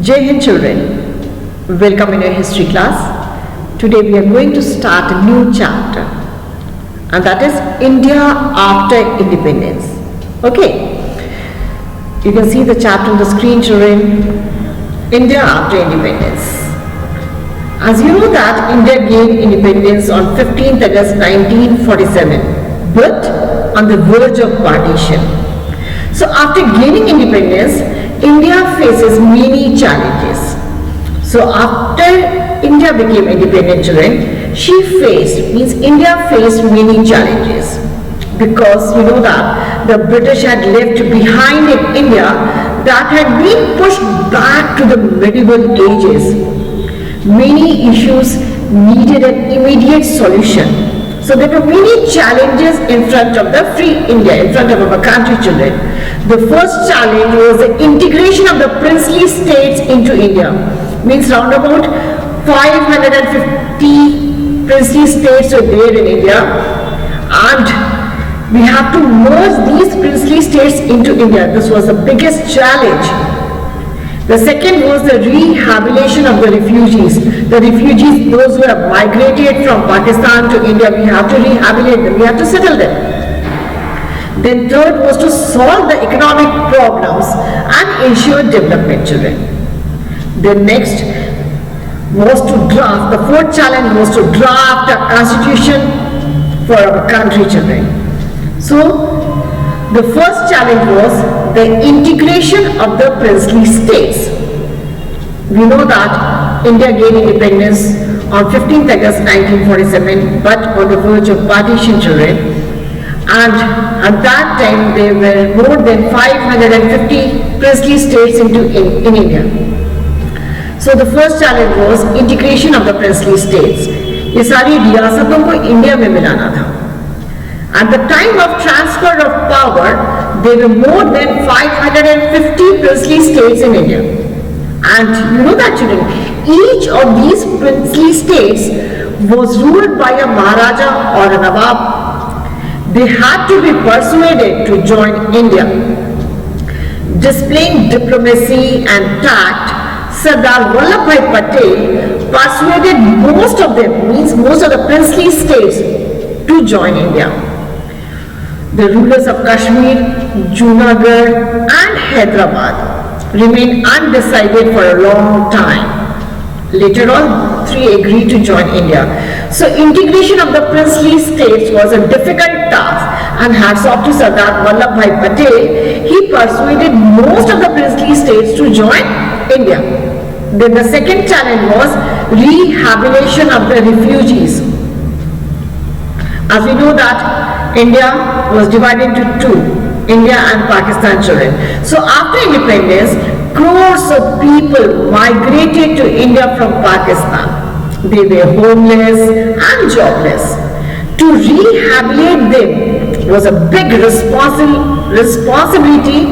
Jai Hind children, welcome in your history class. Today we are going to start a new chapter, and that is India after independence. Okay, you can see the chapter on the screen children, India after independence. As you know that India gained independence on 15th August 1947, but on the verge of partition. So after gaining independence, India faces many challenges. So after India became independent children, India faced many challenges, because you know that the British had left behind in India that had been pushed back to the medieval ages. Many issues needed an immediate solution. So there were many challenges in front of the free India, in front of our country children. The first challenge was the integration of the princely states into India. Means round about 550 princely states were there in India, and we have to merge these princely states into India. This was the biggest challenge. The second was the rehabilitation of the refugees. The refugees, those who have migrated from Pakistan to India, we have to rehabilitate them, we have to settle them. Then third was to solve the economic problems and ensure development children. The next was to draft, the fourth challenge was to draft a constitution for our country children. So the first challenge was the integration of the princely states. We know that India gained independence on 15th August 1947, but on the verge of partition children. And at that time there were more than 550 princely states in India. So the first challenge was integration of the princely states. ये सारी रियासतों को India में मिलाना था. At the time of transfer of power, there were more than 550 princely states in India. And you know that children, each of these princely states was ruled by a Maharaja or a Nawab. They had to be persuaded to join India. Displaying diplomacy and tact, Sardar Vallabhbhai Patel persuaded most of the princely states to join India. The rulers of Kashmir, Junagadh and Hyderabad remained undecided for a long time. Later on, three agreed to join India. So integration of the princely states was a difficult task, and hats off to Sardar Vallabhbhai Patel. He persuaded most of the princely states to join India. Then the second challenge was rehabilitation of the refugees. As we know that India was divided into two, India and Pakistan children. So after independence, crores of people migrated to India from Pakistan. They were homeless and jobless. To rehabilitate them was a big responsibility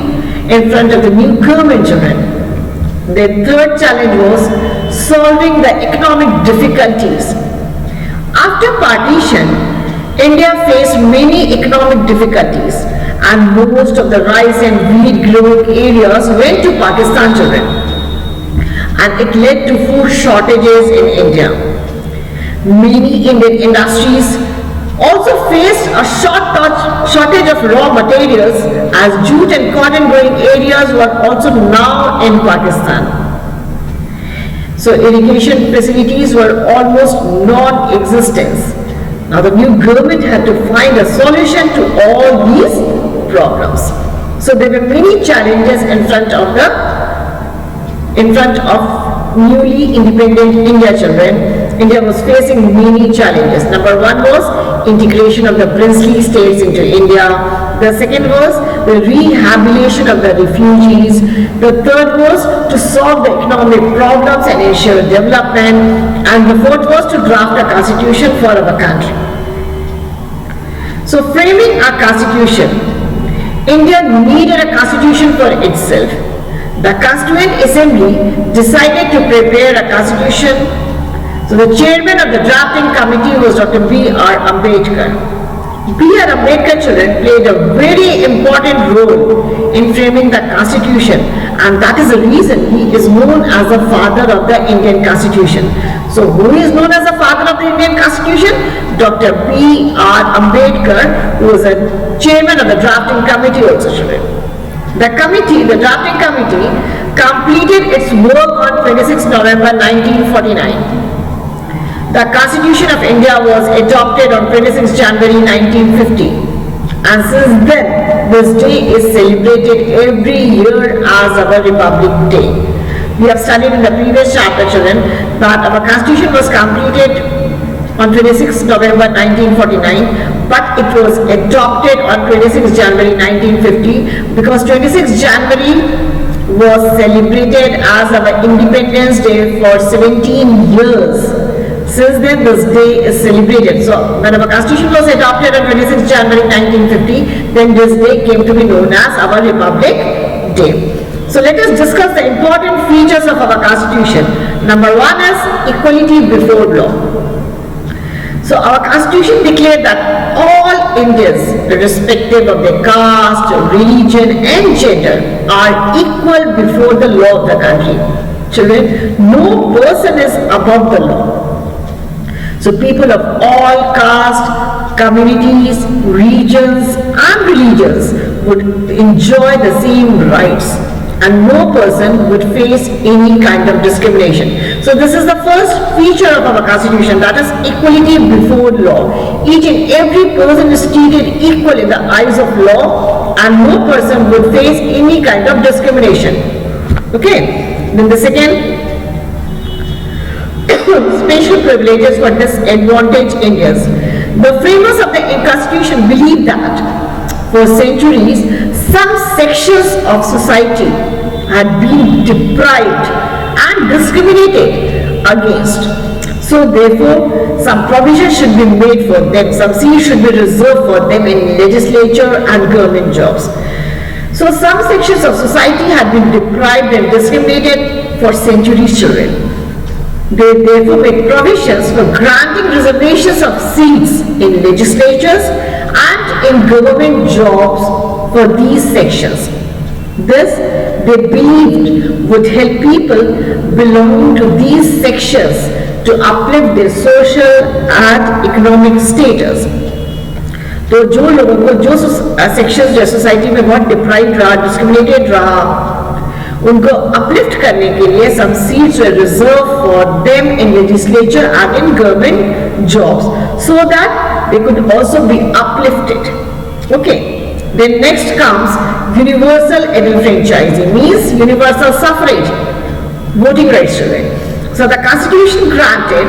in front of the new government children. The third challenge was solving the economic difficulties. After partition, India faced many economic difficulties, and most of the rice and wheat growing areas went to Pakistan children, and it led to food shortages in India. Many Indian industries also faced a shortage of raw materials, as jute and cotton growing areas were also now in Pakistan. So irrigation facilities were almost non-existent. Now the new government had to find a solution to all these problems. So there were many challenges in front of newly independent India children. India was facing many challenges. Number one was integration of the princely states into India. The second was the rehabilitation of the refugees. The third was to solve the economic problems and ensure development. And the fourth was to draft a constitution for our country. So framing a constitution, India needed a constitution for itself. The Constituent Assembly decided to prepare a constitution. So the chairman of the drafting committee was Dr. B.R. Ambedkar. B.R. Ambedkar children played a very important role in framing the constitution, and that is the reason he is known as the father of the Indian constitution. So who is known as the father of the Indian constitution? Dr. B.R. Ambedkar, who was a chairman of the drafting committee also children. The drafting committee, completed its work on 26 November 1949. The Constitution of India was adopted on 26 January 1950, and since then this day is celebrated every year as our Republic Day. We have studied in the previous chapter children that our Constitution was completed on 26 November 1949, but it was adopted on 26 January 1950 because 26 January was celebrated as our Independence Day for 17 years. Since then, this day is celebrated. So, when our Constitution was adopted on 26 January 1950, then this day came to be known as our Republic Day. So, let us discuss the important features of our Constitution. Number one is equality before law. So, our Constitution declared that all Indians, irrespective of their caste, religion and gender, are equal before the law of the country. Children, no person is above the law. So people of all caste, communities, regions and religions would enjoy the same rights, and no person would face any kind of discrimination. So this is the first feature of our Constitution, that is equality before law. Each and every person is treated equal in the eyes of law, and no person would face any kind of discrimination. Okay, then the second, special privileges for disadvantaged Indians. The framers of the Constitution believed that for centuries some sections of society had been deprived and discriminated against. So therefore some provision should be made for them, some seats should be reserved for them in legislature and government jobs. So some sections of society had been deprived and discriminated for centuries children. They therefore made provisions for granting reservations of seats in legislatures and in government jobs for these sections. This they believed would help people belonging to these sections to uplift their social and economic status. तो जो लोगों को जो sections जो society में बहुत deprived रहा, discriminated रहा, उनको अपलिफ्ट करने के लिए some seats were reserved for them in legislature and in government jobs so that they could also be uplifted. Okay, then next comes universal enfranchisement, means universal suffrage, voting rights children. So the Constitution granted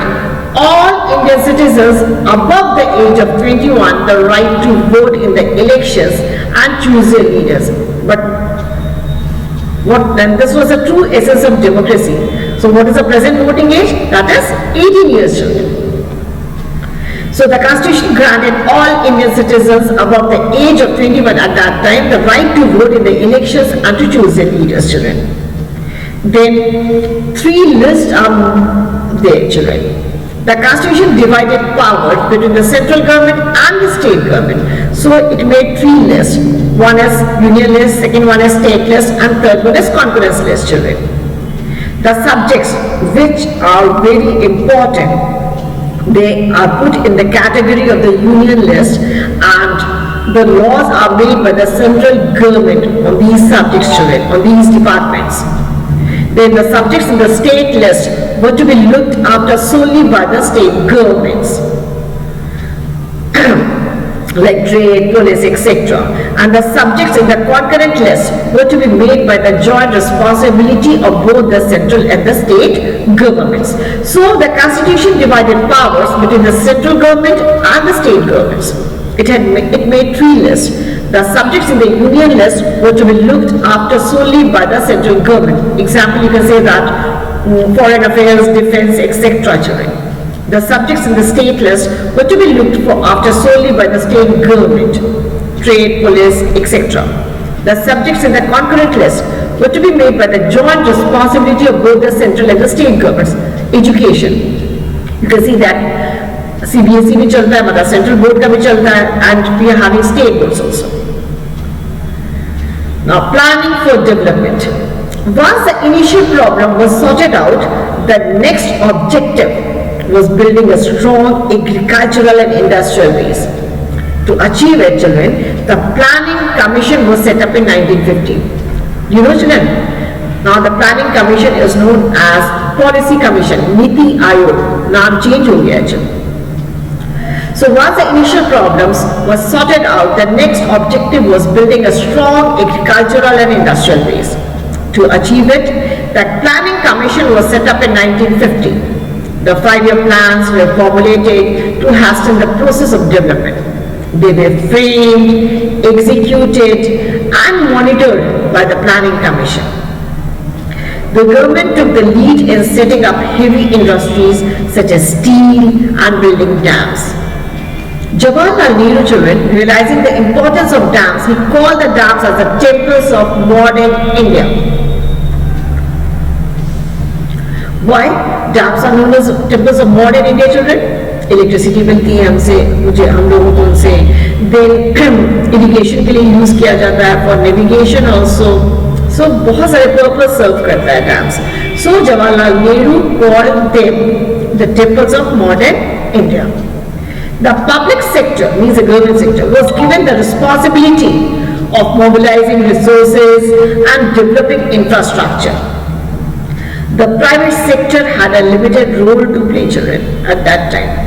all Indian citizens above the age of 21 the right to vote in the elections and choose their leaders. But then this was a true essence of democracy. So what is the present voting age? That is 18 years children. So the Constitution granted all Indian citizens above the age of 21 at that time the right to vote in the elections and to choose their leaders children. Then three lists are there children. The Constitution divided power between the central government and the state government. So it made three lists. One is union list, second one is state list, and third one is concurrence list children. The subjects which are very important, they are put in the category of the union list, and the laws are made by the central government on these subjects children, on these departments. Then the subjects in the state list were to be looked after solely by the state governments like trade, police, etc. And the subjects in the concurrent list were to be made by the joint responsibility of both the central and the state governments. So the Constitution divided powers between the central government and the state governments. It made three lists. The subjects in the union list were to be looked after solely by the central government. Example, you can say that foreign affairs, defense, etc. children. The subjects in the state list were to be looked after solely by the state government, trade, police, etc. The subjects in the concurrent list were to be made by the joint responsibility of both the central and the state governments. Education. You can see that CBSE भी चलता है, मतलब central board का भी चलता है, and we are having state boards also. Now planning for development. Once the initial problem was sorted out, the next objective was building a strong agricultural and industrial base. To achieve it, children, the Planning Commission was set up in 1950. You know, children, now the Planning Commission is known as Policy Commission, Niti Aayog. Naam change ho gaya hai. So once the initial problems were sorted out, the next objective was building a strong agricultural and industrial base. To achieve it, the Planning Commission was set up in 1950. The 5-year plans were formulated to hasten the process of development. They were framed, executed and monitored by the Planning Commission. The government took the lead in setting up heavy industries such as steel and building dams. Jawaharlal Nehru, children, realizing the importance of dams, he called the dams as the temples of modern India. Why? Dams are known as temples of modern India, children. Electricity मिलती है हमसे, मुझे हम लोगों को उनसे, then irrigation के लिए यूज किया जाता है, फॉर नेविगेशन ऑल्सो. सो बहुत सारे पर्पस सर्व करता है dams. So Jawaharlal Nehru called them the temples of modern India. The public sector, means the government sector, was given the responsibility of mobilizing resources and developing infrastructure. The private sector had a limited role to play, children, at that time.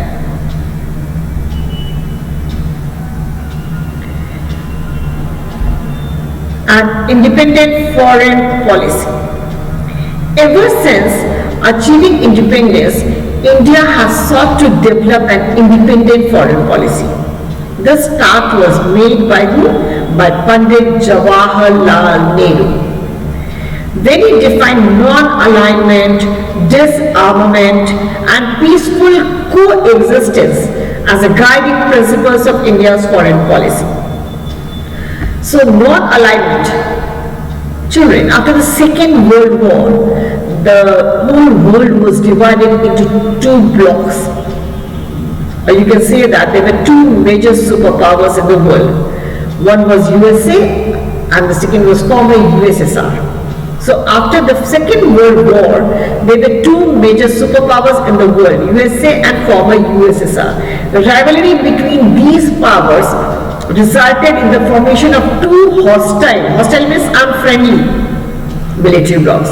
And independent foreign policy. Ever since achieving independence, India has sought to develop an independent foreign policy. The start was made by who? By Pandit Jawaharlal Nehru. When he defined non-alignment, disarmament and peaceful coexistence as the guiding principles of India's foreign policy. So non-alignment. Children, after the Second World War, the whole world was divided into two blocks. Or you can say that there were two major superpowers in the world. One was USA and the second was former USSR. So after the Second World War, there were two major superpowers in the world, USA and former USSR. The rivalry between these powers resulted in the formation of two hostile means unfriendly military blocs.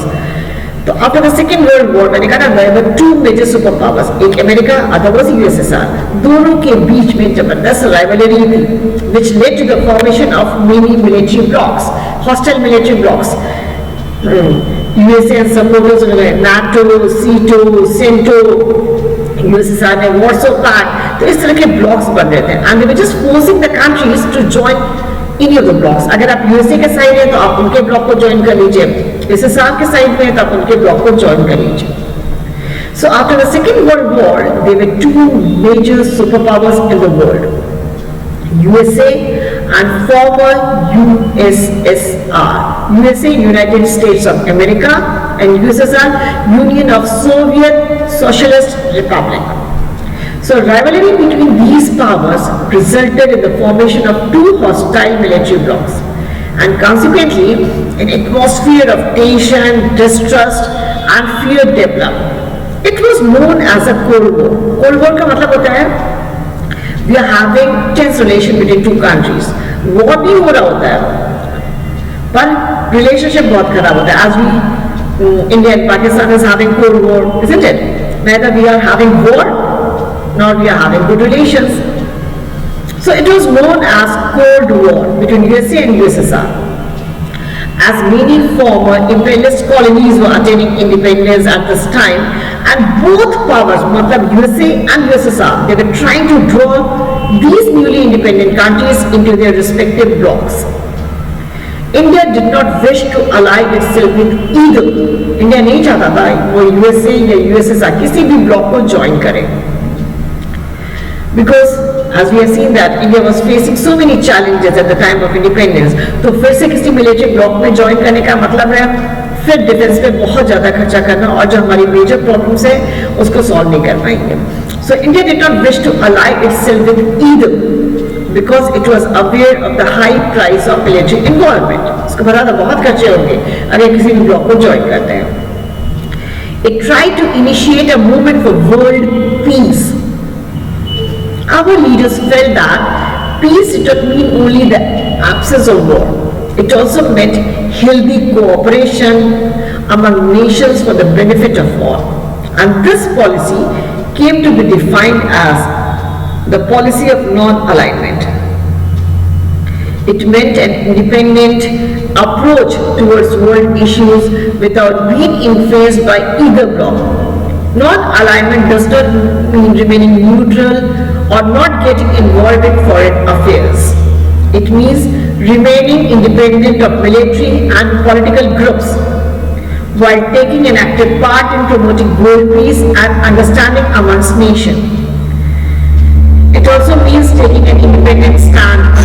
So after the Second World War, मैंने कहा there were two major superpowers, एक America, other was USSR. दोनों के बीच में जबरदस्त rivalry थी, which led to the formation of many military blocs, hostile military blocs. USA and supporters of NATO, CETO, CENTO, USSR ने Warsaw Pact, तो इस तरह के blocks बन रहे थे, and they were just forcing the countries to join any of the blocks. अगर आप USA के साइड हैं तो आप उनके ब्लॉक को ज्वाइन कर लीजिए, USSR के साइड में है तो आप उनके ब्लॉक को ज्वाइन कर लीजिए. So after the Second World War, there were two major superpowers in the world, USA and former USSR. USA, United States of America, and USSR, Union of Soviet Socialist Republic. So rivalry between these powers resulted in the formation of two hostile military blocs, and consequently an atmosphere of tension, distrust and fear developed. It was known as a Cold War. Cold War का मतलब होता है we are having tense relation between two countries. War नहीं हो रहा होता है, पर relationship बहुत खराब होता है. As we India and Pakistan is having Cold War, isn't it? Neither we are having war, nor we are having good relations. So it was known as Cold War between USA and USSR. As many former imperialist colonies were attaining independence at this time, and both powers, matlab USA and USSR, they were trying to draw these newly independent countries into their respective blocs. India did not wish to ally itself with either. India नहीं चाहता था वो USA या USSR किसी भी bloc को join करे. Because as we have seen that India was facing so many challenges at the time of independence, तो फिर से किसी military bloc में join करने का मतलब है फिर डिफेंस पे बहुत ज़्यादा खर्चा करना और जो हमारी मेजर प्रॉब्लम्स है उसको सॉल्व नहीं कर पाएंगे. So India did not wish to ally itself with either because it was aware of the high price of military involvement. इसको पता था बहुत खर्चे होंगे अगर किसी भी ब्लॉक को ज्वाइन करते हैं. It tried to initiate a movement for world peace. Our leaders felt that peace did not mean only the absence of war. It also meant healthy cooperation among nations for the benefit of all. And this policy came to be defined as the policy of non-alignment. It meant an independent approach towards world issues without being influenced by either bloc. Non-alignment does not mean remaining neutral or not getting involved in foreign affairs. It means remaining independent of military and political groups while taking an active part in promoting world peace and understanding amongst nations. It also means taking an independent stand on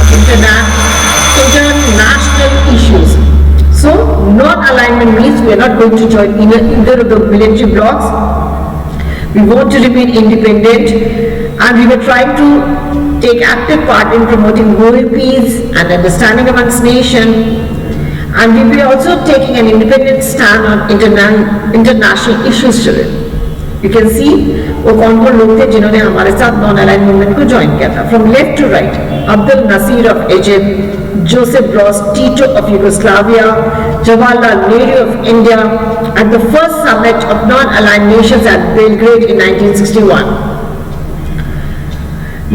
international issues. So, non-alignment means we are not going to join either of the military blocs. We want to remain independent and we were trying to take active part in promoting world peace and understanding amongst nations. And we were also taking an independent stand on international issues today. You can see वो कौन-कौन लोग थे जिन्होंने हमारे साथ non-aligned movement को join किया था. From left to right, Abdul Nasir of Egypt, Joseph Broz Tito of Yugoslavia, Jawaharlal Nehru of India, at the first summit of non-aligned nations at Belgrade in 1961.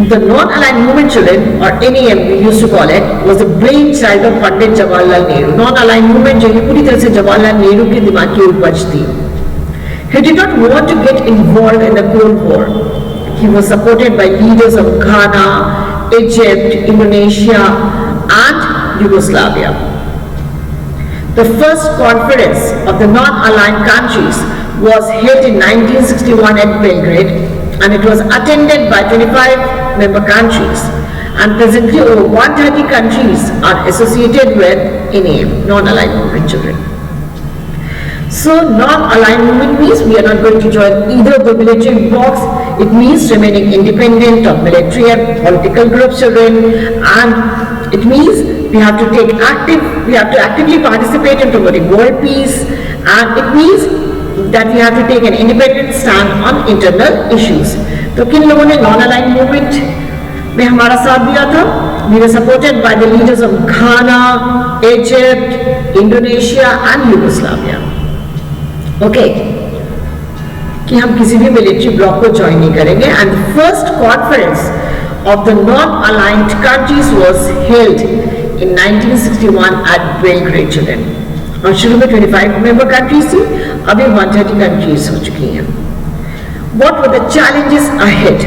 The non-aligned movement children, or NAM we used to call it, was the brainchild of Pandit Jawaharlal Nehru. Non-aligned movement जो ये पूरी तरह से जवाहरलाल नेहरू के दिमाग की उपज थी. He did not want to get involved in the Cold War. He was supported by leaders of Ghana, Egypt, Indonesia, and Yugoslavia. The first conference of the non-aligned countries was held in 1961 at Belgrade, and it was attended by 25 member countries, and presently over 130 countries are associated with NAM, non-aligned movement children. So non-aligned movement means we are not going to join either of the military blocs. It means remaining independent of military and political groups children, and it means we have to actively participate in promoting world peace, and it means that we have to take an independent stand on internal issues. तो किन लोगों ने non-aligned movement में हमारा साथ दिया था? We were supported by the leaders of Ghana, Egypt, Indonesia and Yugoslavia. Okay, कि हम किसी भी military bloc को join नहीं करेंगे, and the first conference of the non-aligned countries was held in 1961 at Belgrade children. और शुरू में 25 member countries थी, अभी 130 countries हो चुकी हैं. What were the challenges ahead?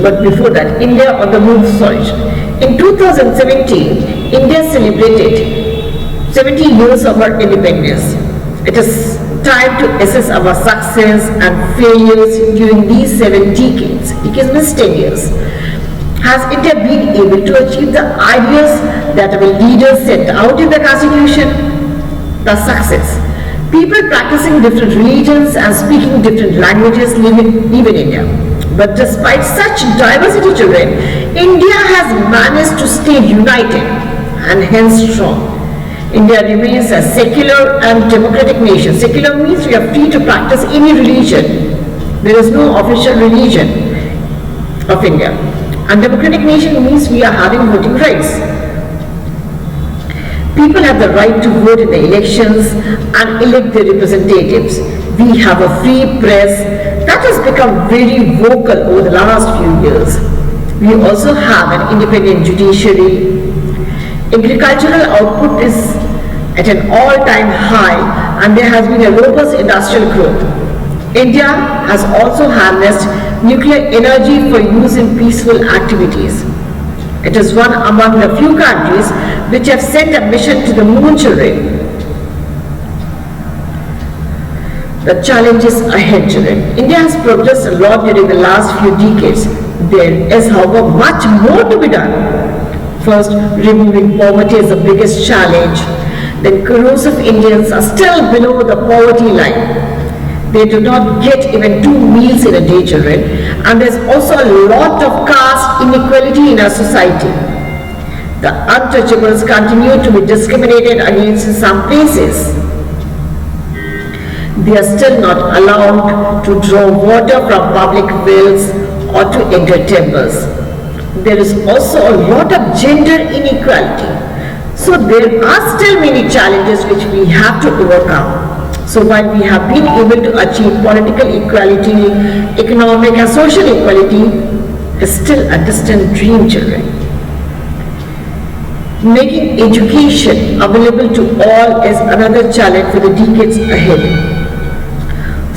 But before that, India on the move solution. In 2017, India celebrated 70 years of our independence. It is time to assess our success and failures during these 7 decades. Because means 10 years. Has India been able to achieve the ideas that our leaders set out in the Constitution? The success. People practicing different religions and speaking different languages live in India. But despite such diversity children, India has managed to stay united and hence strong. India remains a secular and democratic nation. Secular means we are free to practice any religion. There is no official religion of India. And democratic nation means we are having voting rights. People have the right to vote in the elections and elect their representatives. We have a free press that has become very vocal over the last few years. We also have an independent judiciary. Agricultural output is at an all-time high and there has been a robust industrial growth. India has also harnessed nuclear energy for use in peaceful activities. It is one among the few countries which have sent a mission to the moon children. The challenges ahead children. India has progressed a lot during the last few decades. There is however much more to be done. First, removing poverty is the biggest challenge. Then crores of Indians are still below the poverty line. They do not get even 2 meals in a day, children. And there's also a lot of caste inequality in our society. The untouchables continue to be discriminated against in some places. They are still not allowed to draw water from public wells or to enter temples. There is also a lot of gender inequality. So there are still many challenges which we have to overcome. So while we have been able to achieve political equality, economic and social equality, is still a distant dream, children. Making education available to all is another challenge for the decades ahead.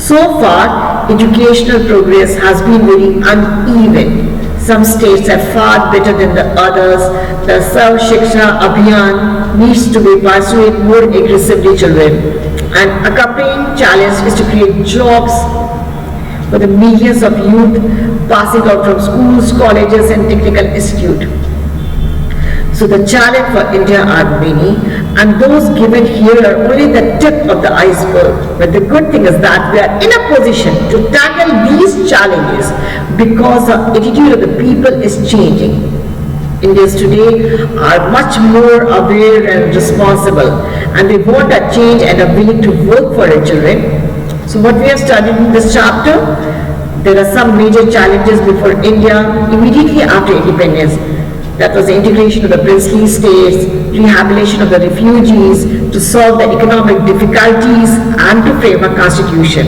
So far, educational progress has been very uneven. Some states are far better than the others. The Sarv Shiksha Abhiyan needs to be pursued more aggressively, children. An accompanying challenge is to create jobs for the millions of youth passing out from schools, colleges and technical institutes. So the challenge for India are many, and those given here are only the tip of the iceberg. But the good thing is that we are in a position to tackle these challenges because the attitude of the people is changing. Indians today are much more aware and responsible, and they want a change and are willing to work for it, children. So what we have studied in this chapter, there are some major challenges before India immediately after independence. That was the integration of the princely states, rehabilitation of the refugees, to solve the economic difficulties and to frame a constitution.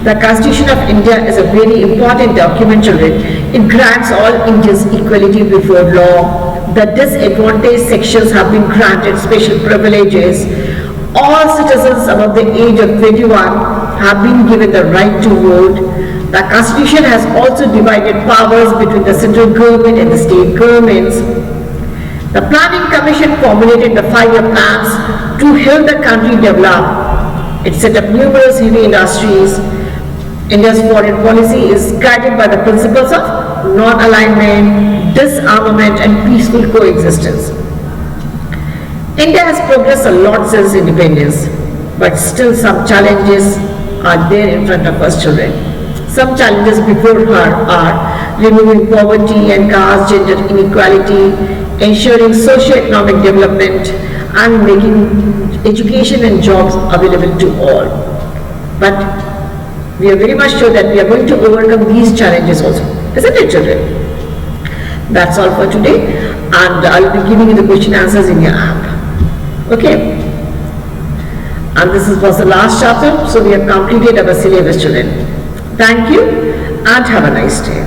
The Constitution of India is a very important document, children. It grants all Indians equality before law. The disadvantaged sections have been granted special privileges. All citizens above the age of 21 have been given the right to vote. The Constitution has also divided powers between the central government and the state governments. The Planning Commission formulated the 5-year plans to help the country develop. It set up numerous heavy industries. India's foreign policy is guided by the principles of non-alignment, disarmament and peaceful coexistence. India has progressed a lot since independence, but still some challenges are there in front of us, children. Some challenges before her are removing poverty and caste gender inequality, ensuring socio-economic development, and making education and jobs available to all. But we are very much sure that we are going to overcome these challenges also. Isn't it, children? That's all for today, and I will be giving you the question answers in your app. Okay? And this was the last chapter, so we have completed our syllabus, children. Thank you and have a nice day.